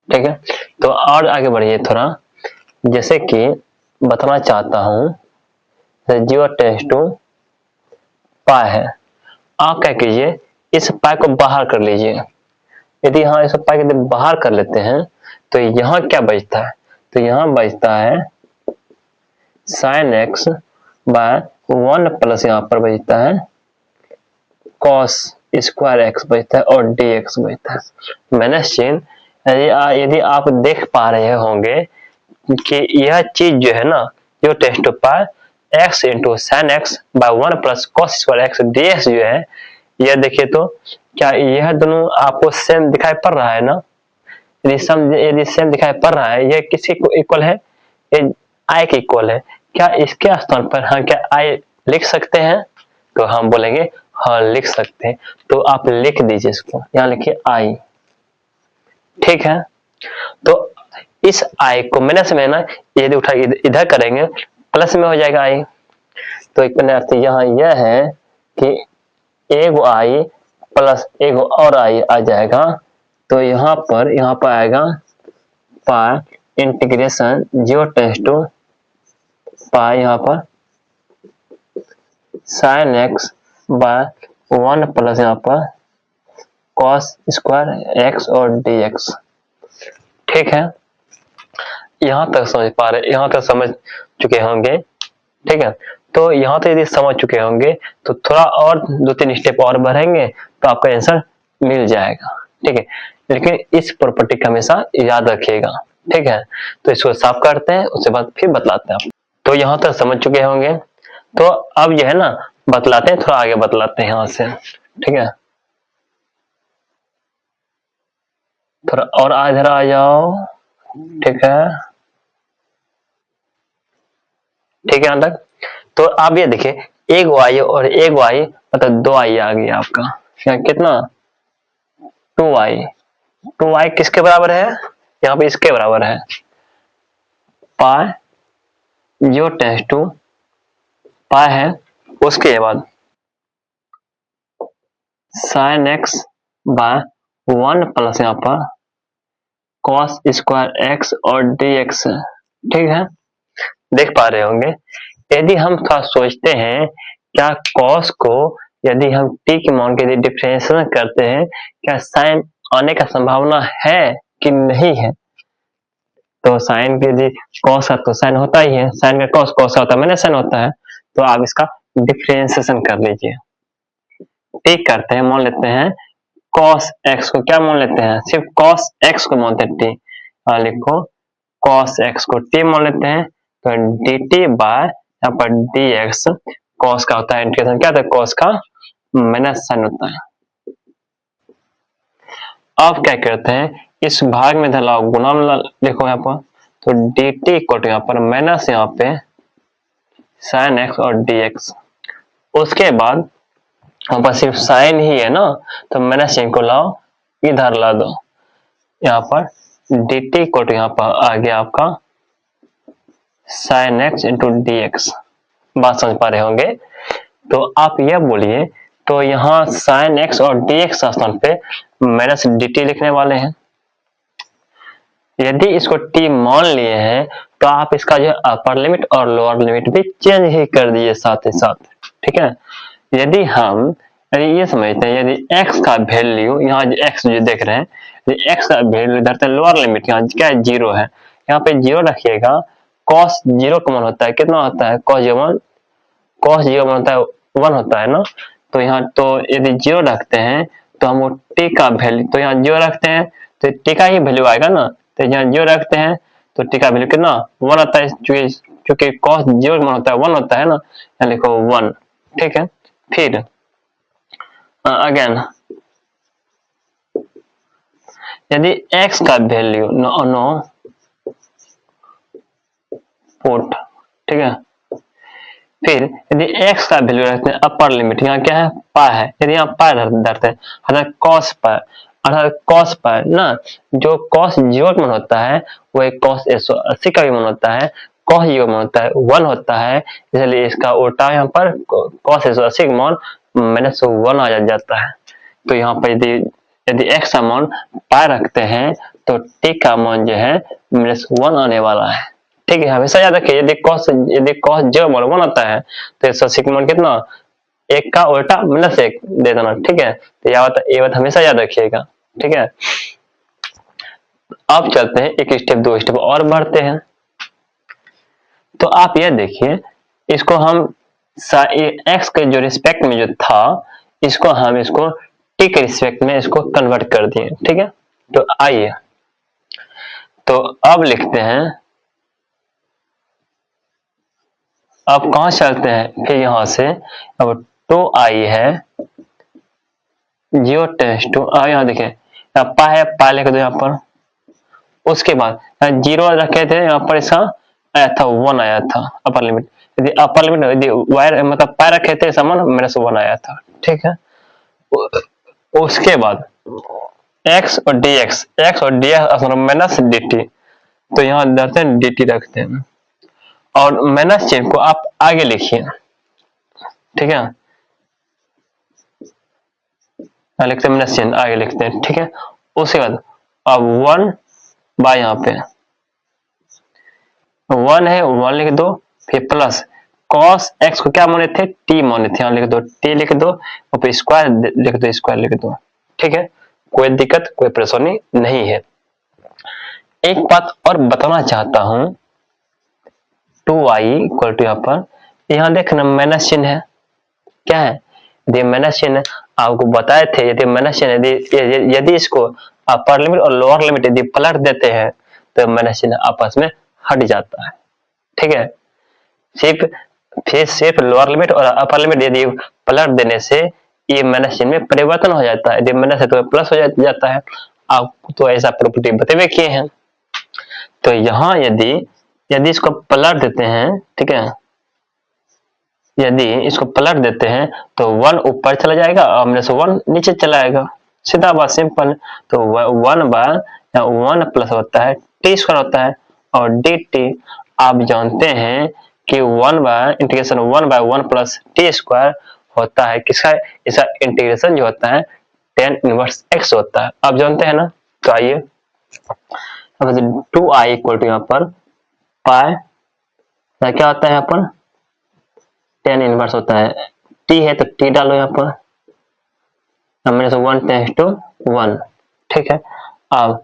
ठीक है। तो और आगे बढ़िए थोड़ा, जैसे कि बताना चाहता हूं जीरो टेंस टू पाई है, आप क्या कीजिए इस पाई को बाहर कर लीजिए, यदि यहाँ इस पाई को बाहर कर लेते हैं तो यहाँ क्या बचता है, तो यहाँ बचता है साइन एक्स बाय 1 प्लस यहाँ पर बचता है कॉस स्क्वायर एक्स बचता है और dx बचता है माइनस चिन्ह। यदि आप देख पा रहे होंगे कि यह चीज जो है ना जो tends to pi x into sine x by 1 plus cos square x dx जो है, यह देखिए तो क्या यह दोनों आपको सेम दिखाई पड़ रहा है ना? यदि सेम दिखाई पड़ रहा है, यह किसके इक्वल है? ये i के इक्वल है। क्या इसके स्थान पर हम क्या i लिख सकते हैं? तो हम बोलेंगे हाँ लिख सकते हैं। तो आप लिख दीजिए इसको, यहाँ लिखिए i, ठीक है। तो इस i को माइनस में ना यदि उठा इधर करेंगे प्लस में हो जाएगा i। तो एक अर्थ यहाँ यह है कि एगो i प्लस एगो और i आ जाएगा। तो यहाँ पर आएगा पाई इंटीग्रेशन 0 टेंस टू पाई यहाँ पर साइन एक्स बाय 1 प्लस यहाँ पर कॉस स्क्वायर एक्स और dx, ठीक है। यहाँ तक समझ पा रहे, यहाँ तक समझ चुके होंगे, ठीक है। तो यहाँ तक यदि समझ चुके होंगे तो थोड़ा और 2-3 स्टेप और बढ़ेंगे तो आपका आंसर मिल जाएगा, ठीक है। लेकिन इस प्रॉपर्टी का हमेशा याद रखिएगा, ठीक है। तो इसको साफ करते हैं, उसके बाद फिर बतलाते हैं। तो यहाँ तक समझ चुके होंगे, तो अब यह है ना बतलाते हैं, थोड़ा आगे बतलाते हैं यहाँ से, ठीक है। थोड़ा और इधर आ जाओ, ठीक है, ठीक है। यहाँ तक तो आप ये देखिए एक y और एक y मतलब 2y आ गया आपका, यहाँ कितना 2y। 2y किसके बराबर है? यहाँ पे इसके बराबर है पाई 0 टेंस टू पाई है। उसके बाद साइन एक्स बाय 1 प्लस यहाँ पर कॉस स्क्वायर एक्स और dx, ठीक है। देख पा रहे होंगे, यदि हम थोड़ा सोचते हैं क्या कॉस को यदि हम t के मान के डिफरेंशिएशन करते हैं, क्या साइन आने का संभावना है कि नहीं है? तो साइन के यदि कॉस है तो साइन होता ही है, साइन का कॉस, कॉस होता है माइनस साइन होता है। तो आप इसका डिफरेंशिएशन कर लीजिए। ठीक करते हैं, मान लेते हैं कॉस एक्स को क्या मान लेते हैं? सिर्फ कॉस एक्स को मानते हैं टी। लिखो कॉस एक्स को टी मान लेते हैं, तो डी टी बाय यहाँ पर डी एक्स, कॉस का होता है इंटीग्रेशन क्या था? कॉस का माइनस साइन होता है। अब क्या करते हैं, इस भाग में धलाओ गुना लिखो यहाँ पर, तो डी टी इक्वल यहाँ पर माइनस यहाँ पे साइन एक्स और डी एक्स। उसके बाद यहाँ पर सिर्फ साइन ही है ना, तो माइनस साइन को लाओ इधर ला दो, यहाँ पर डी टी इक्वल यहाँ पर आ गया आपका sine x into D x. बात समझ पा रहे होंगे। तो आप यह बोलिए, तो यहाँ साइन एक्स और डी एक्स स्थान पे माइनस डी टी लिखने वाले हैं। यदि इसको t मान लिए हैं तो आप इसका जो अपर लिमिट और लोअर लिमिट भी चेंज ही कर दिए साथ ही साथ, ठीक है। यदि हम ये समझते हैं, यदि x का वैल्यू यहाँ x जो देख रहे हैं, यदि x का वैल्यू धरते हैं लोअर लिमिट, यहाँ क्या है 0 है, यहाँ पे 0 रखिएगा। cos 0 का मान होता है कितना होता है? cos 0 मान होता है 1 होता है ना। तो यहाँ तो यदि 0 रखते हैं तो हम t का वैल्यू, तो यहाँ 0 रखते हैं तो t का ही वैल्यू आएगा ना। तो यहाँ 0 रखते हैं तो t का वैल्यू कितना 1 आता है, क्योंकि cos 0 मान होता है 1 होता है ना। यहाँ लिखो 1, ठीक है। फिर अगेन यदि x का वैल्यू नो पुट, ठीक है। फिर यदि x का वैल्यू रखते हैं अपर लिमिट, यहाँ क्या है पाई है, यदि यहाँ पाई धरते हैं अर्थात cos पाई, अर्थात cos पाई ना, जो cos 0 का मान होता है वो एक cos 180 का भी मान होता है, cos 0 मान होता है 1 होता है, इसलिए इसका उल्टा यहाँ पर cos 180 का मान माइनस 1 आ जाता है। तो यहाँ पर यदि x का मान पाई रखते हैं तो t का मान जो है माइनस 1 आने वाला है, ठीक है। हमेशा याद रखिए, यदि cos 0 मान 1 आता है तो 180 का मान कितना, 1 का उल्टा माइनस 1 दे देना, ठीक है। तो ये बात हमेशा याद रखिएगा, ठीक है। अब चलते हैं एक स्टेप 2 स्टेप और बढ़ते हैं। तो आप यह देखिए, इसको हम x के जो रिस्पेक्ट में जो था, इसको हम इसको t के रिस्पेक्ट में इसको कन्वर्ट कर दिए, ठीक है। तो आइए, तो अब लिखते हैं अब कहाँ चलते हैं फिर यहाँ से, अब 2i है, 0 टेंस टू, यहाँ देखें पाई है, पाई लिख दो यहाँ पर। उसके बाद 0 रखे थे यहाँ पर, इसका आया था 1 आया था अपर लिमिट। यदि अपर लिमिट यदि वायर मतलब पाई रखे थे समान -1 आया था, ठीक है। उसके बाद x और dx, x और dx माइनस dt, तो यहाँ रखते हैं dt रखते हैं, और माइनस चिन्ह को आप आगे लिखिए, ठीक है। लिखते हैं माइनस चिन्ह आगे लिखते हैं, ठीक है। उसके बाद अब 1 बाय यहाँ पे 1 है, 1 लिख दो, फिर प्लस cos x को क्या माने थे, t माने थे, यहाँ लिख दो t लिख दो, और फिर स्क्वायर लिख दो, स्क्वायर लिख दो, ठीक है। कोई दिक्कत कोई परेशानी नहीं है। एक बात और बताना चाहता हूं, 2i इक्वल टू यहाँ पर, यहाँ देखना माइनस चिन्ह है, क्या है, यदि माइनस चिन्ह आपको बताए थे, यदि माइनस चिन्ह यदि इसको अपर लिमिट और लोअर लिमिट यदि पलट देते हैं तो माइनस चिन्ह आपस में हट जाता है, ठीक है। सिर्फ लोअर लिमिट और अपर लिमिट यदि पलट देने से ये माइनस चिन्ह में परिवर्तन हो जाता है, यदि माइनस है तो प्लस हो जाता है। आप तो ऐसा प्रॉपर्टी बतेवे किए हैं। तो यहाँ यदि यदि इसको पलट देते हैं, ठीक है, यदि इसको पलट देते हैं तो 1 ऊपर चला जाएगा और -1 नीचे चला जाएगा, सीधा बात सिंपल। तो 1 बाय 1 प्लस होता है टी स्क्वायर होता है, और dt आप जानते हैं कि 1 by integration 1 by 1 plus T square होता है किसका, इसका इंटीग्रेशन जो होता है tan इनवर्स x होता है, आप जानते हैं ना। तो आइए अब 2i इक्वल टू यहाँ पर पाई क्या होता है, यहाँ पर tan इनवर्स होता है, t है तो t डालो यहाँ पर, हमने से 1 टेंस टू 1, ठीक है। अब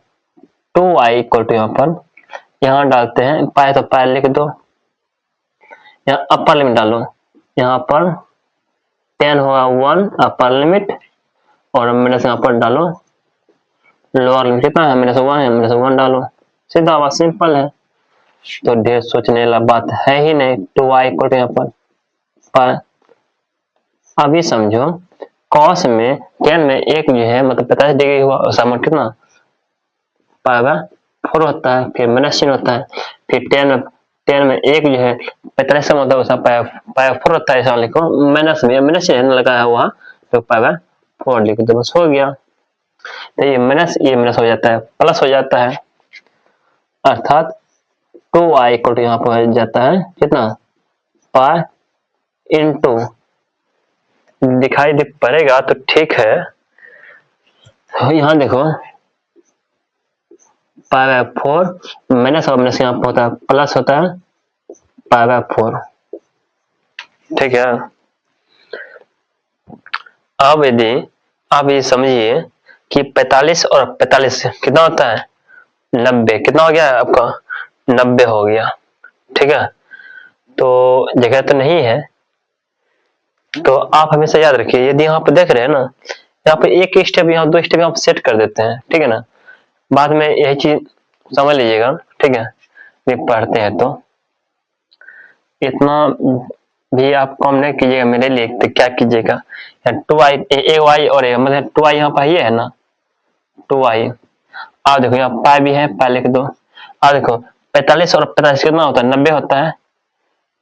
2i इक्वल टू यहाँ पर, यहाँ डालते हैं पाई तो पाई लिख दो, यहाँ अपर लिमिट डालो, यहाँ पर tan होगा 1 अपर लिमिट, और माइनस यहाँ पर डालो लोअर लिमिट, कितना है -1 है, -1 डालो, सीधा बात सिंपल है। तो ढेर सोचने वाला बात है ही नहीं। 2i इक्वल टू यहाँ पर पाई। अब ये समझो कॉस में tan में एक जो है मतलब 45 डिग्री हुआ, उसका कितना पाई बाय 4 होता है, फिर माइनस चिन्ह होता है, फिर tan में एक जो है 45 का मतलब उसका पाई 4 होता है, ऐसा लिखो, माइनस चिन्ह लगाया हुआ तो पाई बाय 4 लिख दो, बस हो गया। तो ये माइनस हो जाता है, प्लस हो जाता है, अर्थात 2i इक्वल टू यहाँ पर हो जाता है कितना पाई इंटू, दिखाई दे पड़ेगा तो ठीक है, यहाँ देखो पाई बाय 4 माइनस और माइनस यहाँ पर होता है प्लस होता है पाई बाय 4, ठीक है। अब यदि आप ये समझिए कि 45 और 45 कितना होता है 90, कितना हो गया आपका 90 हो गया, ठीक है। तो जगह तो नहीं है, तो आप हमेशा याद रखिए, यदि यहाँ पे देख रहे हैं ना, यहाँ पे एक स्टेप यहाँ 2 स्टेप यहाँ सेट कर देते हैं, ठीक है ना, बाद में यही चीज समझ लीजिएगा, ठीक है। ये पढ़ते हैं तो इतना भी आप कम नहीं कीजिएगा मेरे लिए, तो क्या कीजिएगा 2i और मतलब 2i यहाँ पर ये है ना 2i, आप देखो यहाँ पाई भी है, पाई लिख दो। आप देखो 45 और 45 कितना होता है 90 होता है,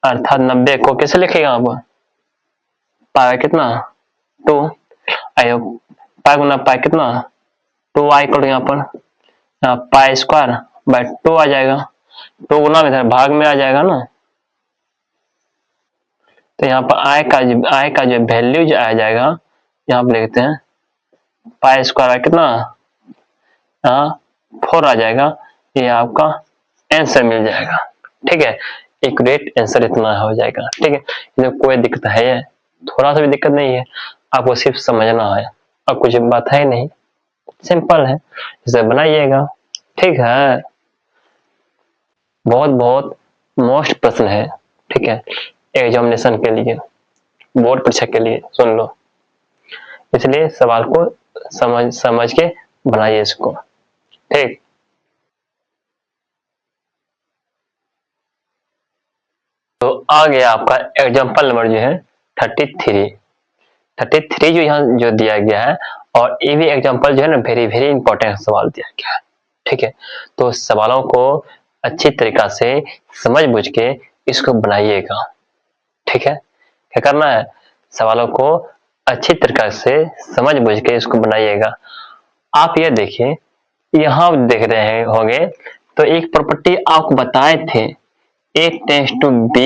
अर्थात 90 को कैसे लिखेगा आप, पाई कितना 2, आयो पाई गुना पाई कितना 2i इक्वल यहाँ पर पाई स्क्वायर बाय 2 आ जाएगा, 2 गुना में भाग में आ जाएगा ना, तो यहाँ पर i का जो वैल्यू जो आ जाएगा यहाँ पर लिखते हैं पाई स्क्वायर कितना 4 आ जाएगा, ये आपका आंसर मिल जाएगा, ठीक है। एक्यूरेट आंसर इतना हो जाएगा, ठीक है। इसमें कोई दिक्कत है, थोड़ा सा भी दिक्कत नहीं है, आपको सिर्फ समझना है, अब कुछ बात है नहीं, सिंपल है, इसे बनाइएगा, ठीक है। बहुत बहुत मोस्ट प्रश्न है, ठीक है, एग्जामिनेशन के लिए, बोर्ड परीक्षा के लिए, सुन लो, इसलिए सवाल को समझ के बनाइए इसको, ठीक। तो आ गया आपका एग्जाम्पल नंबर जो है 33 जो यहाँ जो दिया गया है, और ये भी एग्जाम्पल जो है ना वेरी वेरी इंपॉर्टेंट सवाल दिया गया है। ठीक है, तो सवालों को अच्छी तरीका से समझ बुझ के इसको बनाइएगा। ठीक है, क्या करना है, सवालों को अच्छी तरीका से समझ बुझ के इसको बनाइएगा। आप ये देखिए, यहाँ देख रहे होंगे तो एक प्रॉपर्टी आपको बताए थे, a tends to b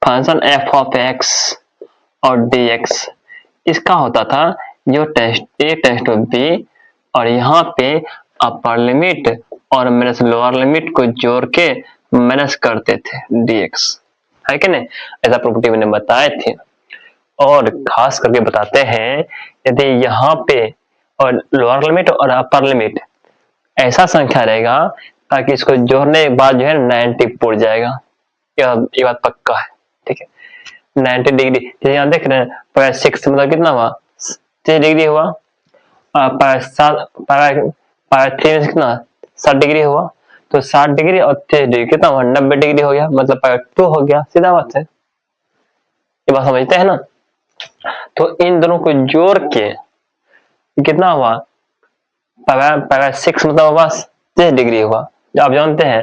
function f of x और dx। इसका होता था जो test a tends to b और यहाँ पे अपर लिमिट और माइनस लोअर लिमिट को जोड़ के माइनस करते थे dx, है कि नहीं? ऐसा प्रॉपर्टी मैंने बताए थे। और खास करके बताते हैं यदि यहाँ पे और लोअर लिमिट और अपर लिमिट ऐसा संख्या रहेगा ताकि इसको जोड़ने के बाद जो है 90 पूर जाएगा, ये बात पक्का है। ठीक है, 90 डिग्री, जैसे यहाँ देख रहे हैं पावर 6 मतलब कितना हुआ, 30 डिग्री हुआ, और पावर 3 में कितना 60 डिग्री हुआ, तो 60 डिग्री और 30 डिग्री कितना हुआ, 90 डिग्री हो गया, मतलब पावर 2 हो गया। सीधा बात है, ये बात समझते हैं ना? तो इन दोनों को जोड़ के कितना हुआ, पावर 6 मतलब हुआ 30 डिग्री हुआ। आप जानते हैं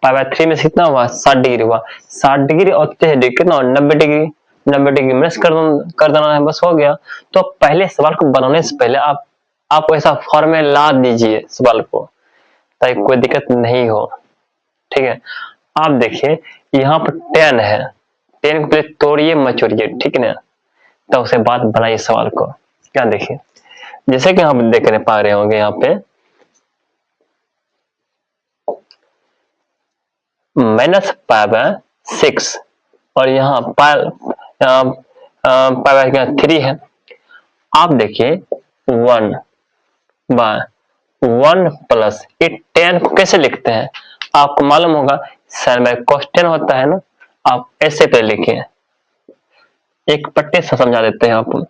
पावर 3 में कितना हुआ, 60 डिग्री हुआ। 60 डिग्री और 30 डिग्री कितना हुआ, 90 डिग्री। 90 डिग्री माइनस कर देना है, बस हो गया। तो पहले सवाल को बनाने से पहले आप ऐसा फॉर्म में ला दीजिए सवाल को, ताकि कोई दिक्कत नहीं हो। ठीक है, आप देखिए यहाँ पर 10 है, 10 को पहले तोड़िए मचोड़िए, ठीक है ना, तो उसके बाद बनाइए सवाल को। क्या देखिए, जैसे कि हम देख रहे पा रहे होंगे यहाँ पे माइनस पावर 6 और यहाँ पावर 3 है। आप देखिए 1 प्लस 10 को कैसे लिखते हैं आपको मालूम होगा, sin बाय cos 10 होता है ना। आप ऐसे पे लिखिए, एक पट्टे से समझा देते हैं आपको,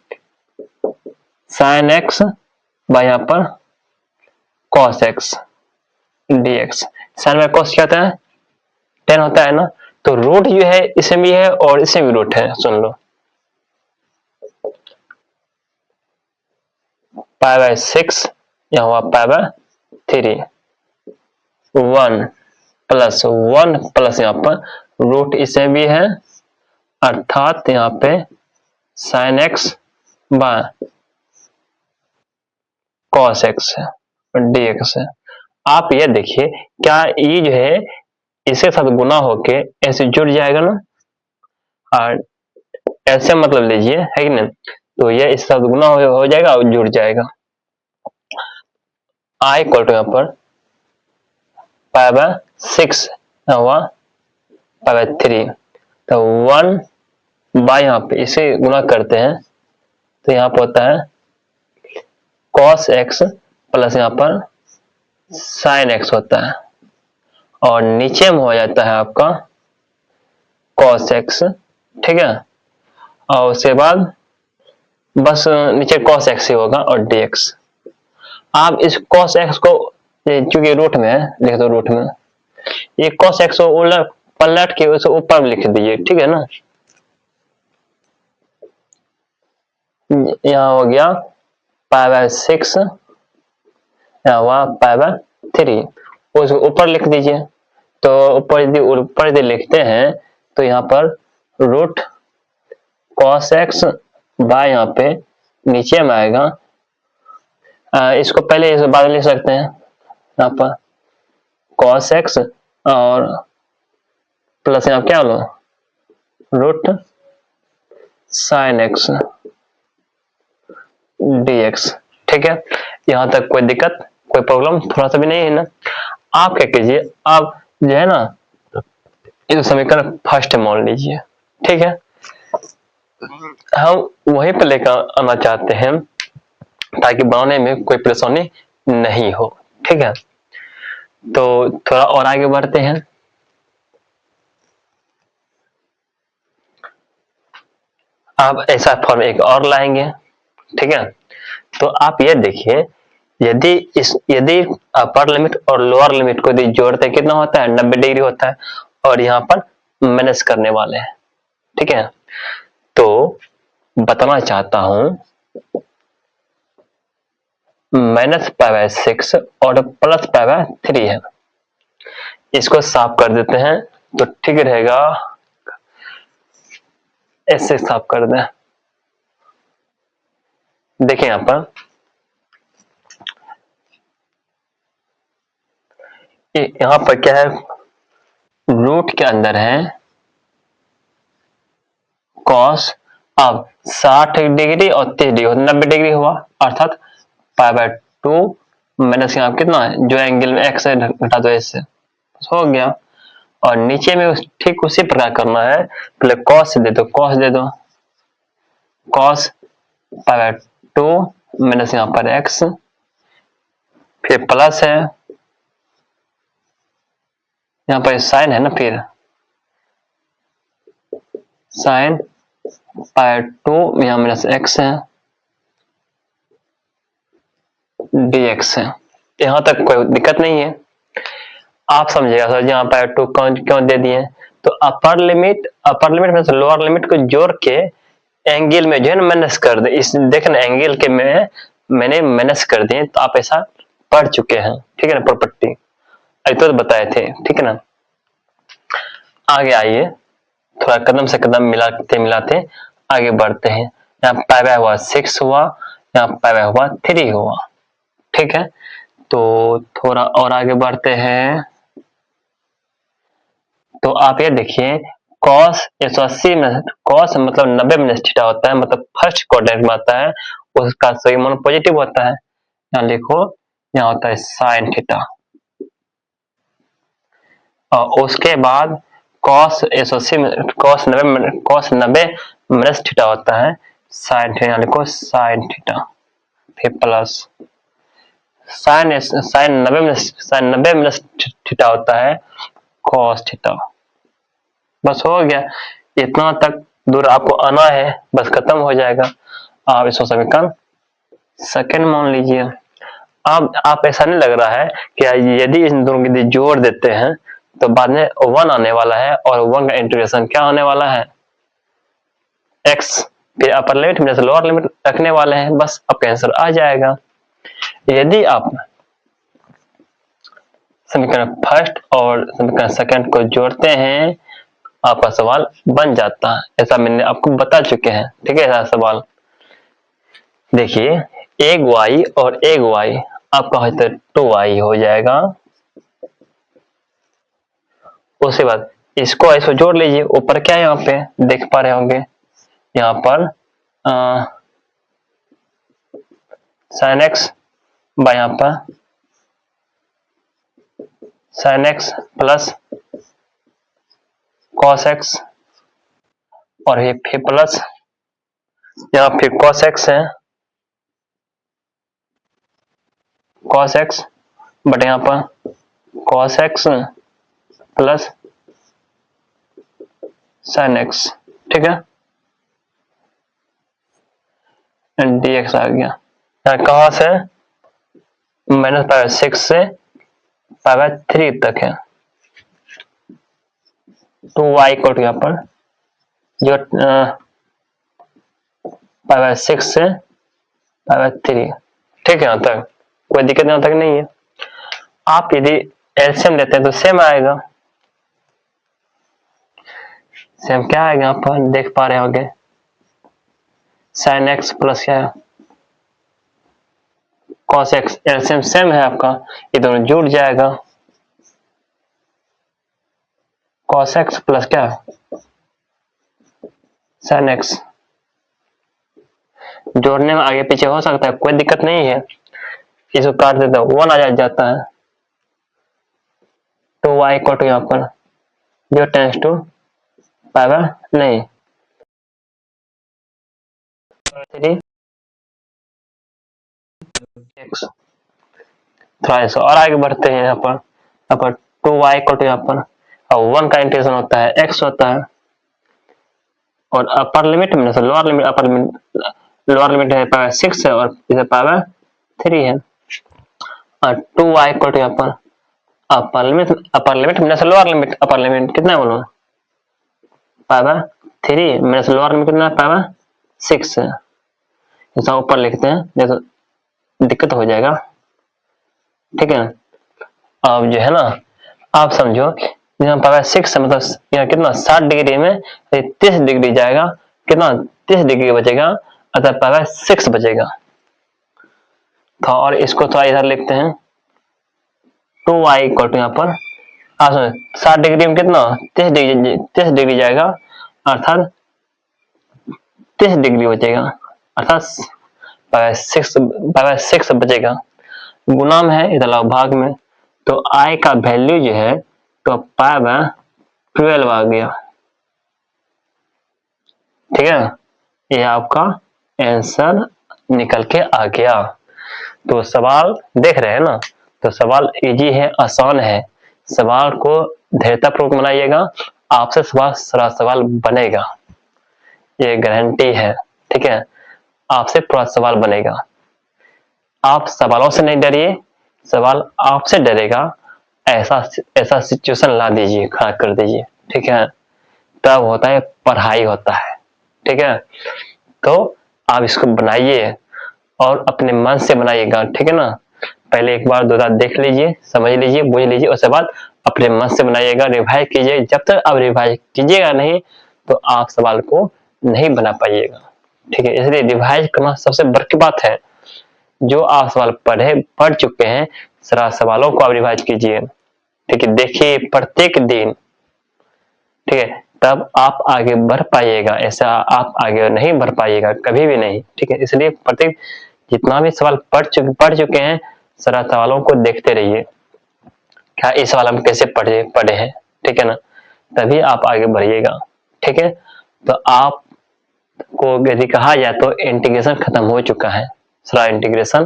sin x बाय यहाँ पर cos x dx। sin by cos क्या होता है, 10 होता है ना, तो रूट जो है इसमें भी है और इसमें भी रूट है, सुन लो। पाई बाय 6 यहाँ हुआ पाई बाय 3, 1 प्लस यहाँ पर रूट इसमें भी है, अर्थात यहाँ पे sin x by cos x है और dx है। आप ये देखिए, क्या ये जो है इसके साथ गुना होके ऐसे जुड़ जाएगा ना, और ऐसे मतलब लीजिए, है कि नहीं, तो ये इसके साथ गुना हो जाएगा और जुड़ जाएगा। i इक्वल टू यहाँ पर पाई बाय 6 हुआ पाई बाय 3, तो 1 बाय यहाँ पे इसे गुना करते हैं तो यहाँ पर होता है cos x प्लस यहाँ पर sin x होता है, और नीचे में हो जाता है आपका cos x। ठीक है, और उसके बाद बस नीचे cos x ही होगा और dx। आप इस cos x को चूंकि रूट में है, लिख दो रूट में, ये cos x को उलट पलट के उसे ऊपर लिख दीजिए, ठीक है ना। यहाँ हो गया पाई बाय 6, यहाँ हुआ पाई बाय 3, उसको ऊपर लिख दीजिए। तो ऊपर यदि लिखते हैं तो यहाँ पर रूट cos x बाय यहाँ पे नीचे में आएगा, इसको पहले इस बाद लिख सकते हैं, यहाँ पर cos x और प्लस यहाँ क्या लो रूट sin x dx। ठीक है, यहाँ तक कोई दिक्कत कोई प्रॉब्लम थोड़ा सा भी नहीं है ना। आप क्या कीजिए, आप जो है ना इस समीकरण फर्स्ट मान लीजिए, ठीक है, हम वहीं पर लेकर आना चाहते हैं ताकि बनाने में कोई परेशानी नहीं हो। ठीक है, तो थोड़ा और आगे बढ़ते हैं। आप ऐसा फॉर्म एक और लाएंगे, ठीक है, तो आप ये देखिए, यदि अपर लिमिट और लोअर लिमिट को यदि जोड़ते कितना होता है, 90 डिग्री होता है, और यहाँ पर मैनेज करने वाले हैं। ठीक है, तो बताना चाहता हूं -π/6 और +π/3 है। इसको साफ कर देते हैं तो ठीक रहेगा, ऐसे साफ कर दें। देखिए यहां पर यहां पर क्या है, रूट के अंदर है कॉस, अब 60 डिग्री और 30 डिग्री 90 डिग्री हुआ, अर्थात π/2 माइनस यहाँ कितना है, जो एंगल में एक्स है घटा दो इससे, हो गया। और नीचे में ठीक उसी प्रकार करना है, पहले कॉस दे दो, कॉस दे दो, कॉस π/2 माइनस यहाँ पर एक्स, फिर प्लस है, यहाँ पर साइन है ना, फिर साइन π/2 यहाँ माइनस एक्स है, dx है। यहाँ तक कोई दिक्कत नहीं है, आप समझिएगा सर यहाँ π/2 क्यों दे दिए, तो अपर लिमिट में लोअर लिमिट को जोड़ के एंगल में जो है ना माइनस कर दे, इस देख ना एंगल के में मैंने माइनस कर दिए, तो आप ऐसा पढ़ चुके हैं, ठीक है ना, प्रॉपर्टी अभी तो बताए थे, ठीक है ना। आगे आइए, थोड़ा कदम से कदम मिलाते आगे बढ़ते हैं। यहाँ π/6 हुआ 6 हुआ, यहाँ π/3 हुआ 3 हुआ, ठीक है। तो थोड़ा और आगे बढ़ते हैं, तो आप ये देखिए cos 180 में cos मतलब 90 में थीटा होता है, मतलब फर्स्ट क्वाड्रेंट में आता है, उसका सही मान पॉजिटिव होता है। यहाँ लिखो, यहाँ होता है sin थीटा, और उसके बाद cos 180 में cos 90 माइनस थीटा होता है sin थीटा, यहाँ लिखो sin थीटा, फिर प्लस sin 90 माइनस थीटा होता है cos थीटा। बस हो गया, इतना तक दूर आपको आना है, बस खत्म हो जाएगा। आप इसको समीकरण सेकंड मान लीजिए। अब आप ऐसा नहीं लग रहा है कि यदि इन दोनों के जोड़ देते हैं तो बाद में 1 आने वाला है, और 1 का इंटीग्रेशन क्या होने वाला है, x, फिर अपर लिमिट में लोअर लिमिट रखने वाले हैं, बस आपका आंसर आ जाएगा। यदि आप समीकरण फर्स्ट और समीकरण सेकंड को जोड़ते हैं, आपका सवाल बन जाता है, ऐसा मैंने आपको बता चुके हैं, ठीक है। ऐसा सवाल देखिए, एक y और एक y आपका हो तो 2y हो जाएगा। उसके बाद इसको जोड़ लीजिए, ऊपर क्या है, यहाँ पे देख पा रहे होंगे, यहाँ पर sin x बाय यहाँ पर sin x plus cos x, और ये फिर प्लस यहाँ फिर cos x है, cos x बट यहाँ पर cos x plus sin x, ठीक है, dx आ गया। यहाँ कहाँ से, -π/6 से π/3 तक है, तो y को यहाँ पर जो π/6 से π/3, ठीक है, यहाँ तक कोई दिक्कत यहाँ तक नहीं है। आप यदि एलसीएम लेते हैं तो सेम आएगा, सेम क्या आएगा, यहाँ पर देख पा रहे होंगे, sin x प्लस क्या है cos x, एलसीएम सेम है आपका, ये दोनों जुड़ जाएगा, cos x प्लस क्या है sin x, जोड़ने में आगे पीछे हो सकता है, कोई दिक्कत नहीं है, इसको काट देता हूं, 1 आ जाता है, तो y इक्वल टू यहाँ पर जो टेंस टू नहीं 3 x। थोड़ा ऐसा और आगे बढ़ते हैं, यहाँ पर 2y इक्वल टू यहाँ पर, और 1 का इंटीग्रेशन होता है x होता है, और अपर लिमिट में लोअर लिमिट, लोअर लिमिट है π/6 है, और इसे π/3 है, और 2y इक्वल टू यहाँ पर upper limit minus lower limit, upper limit कितना है बोलो 3 माइनस लोअर में कितना है 6। ऐसा ऊपर लिखते हैं, नहीं तो दिक्कत हो जाएगा, ठीक है। अब जो है ना, आप समझो यहाँ पावर 6 मतलब यहाँ कितना 60 डिग्री में 30 डिग्री जाएगा, कितना 30 डिग्री बचेगा, अतः पावर 6 बचेगा। तो और इसको तो इधर लिखते हैं 2y इक्वल टू यहाँ पर आप 60 डिग्री में कितना 30 डिग्री जाएगा, अर्थात 30 डिग्री बचेगा, अर्थात पावर 6 बचेगा। गुना में है इधर भाग में, तो i का वैल्यू जो है तो पावर 12 आ गया, ठीक है। ये आपका आंसर निकल के आ गया। तो सवाल देख रहे हैं ना, तो सवाल इजी है, आसान है। सवाल को धैर्यतापूर्वक बनाइएगा, आपसे सारा सवाल बनेगा, ये गारंटी है, ठीक है। आपसे पूरा सवाल बनेगा। आप सवालों से नहीं डरिए, सवाल आपसे डरेगा, ऐसा सिचुएशन ला दीजिए, खड़ा कर दीजिए, ठीक है। तब होता है पढ़ाई होता है, ठीक है। तो आप इसको बनाइए और अपने मन से बनाइएगा, ठीक है ना। पहले एक बार 2 बार देख लीजिए, समझ लीजिए, बुझ लीजिए, उसके बाद अपने मन से बनाइएगा, रिवाइज कीजिए। जब तक आप रिवाइज कीजिएगा नहीं तो आप सवाल को नहीं बना पाइएगा, ठीक है। इसलिए रिवाइज करना सबसे बड़ी बात है। जो आप सवाल पढ़ चुके हैं, सारा सवालों को आप रिवाइज कीजिए, ठीक है। देखिए प्रत्येक दिन, ठीक है, तब आप आगे बढ़ पाइएगा, ऐसा आप आगे नहीं बढ़ पाइएगा कभी भी नहीं, ठीक है। इसलिए प्रत्येक जितना भी सवाल पढ़ चुके हैं, सारा सवालों को देखते रहिए, क्या इस सवाल हम कैसे पढ़े हैं, ठीक है ना, तभी आप आगे बढ़िएगा, ठीक है। तो आप को यदि कहा जाए तो इंटीग्रेशन खत्म हो चुका है, सारा इंटीग्रेशन,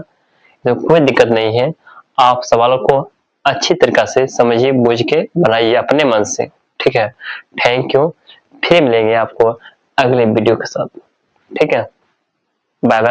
तो कोई दिक्कत नहीं है। आप सवालों को अच्छी तरीका से समझिए, बुझ के बनाइए अपने मन से, ठीक है। थैंक यू, फिर मिलेंगे आपको अगले वीडियो के साथ, ठीक है। Bye bye.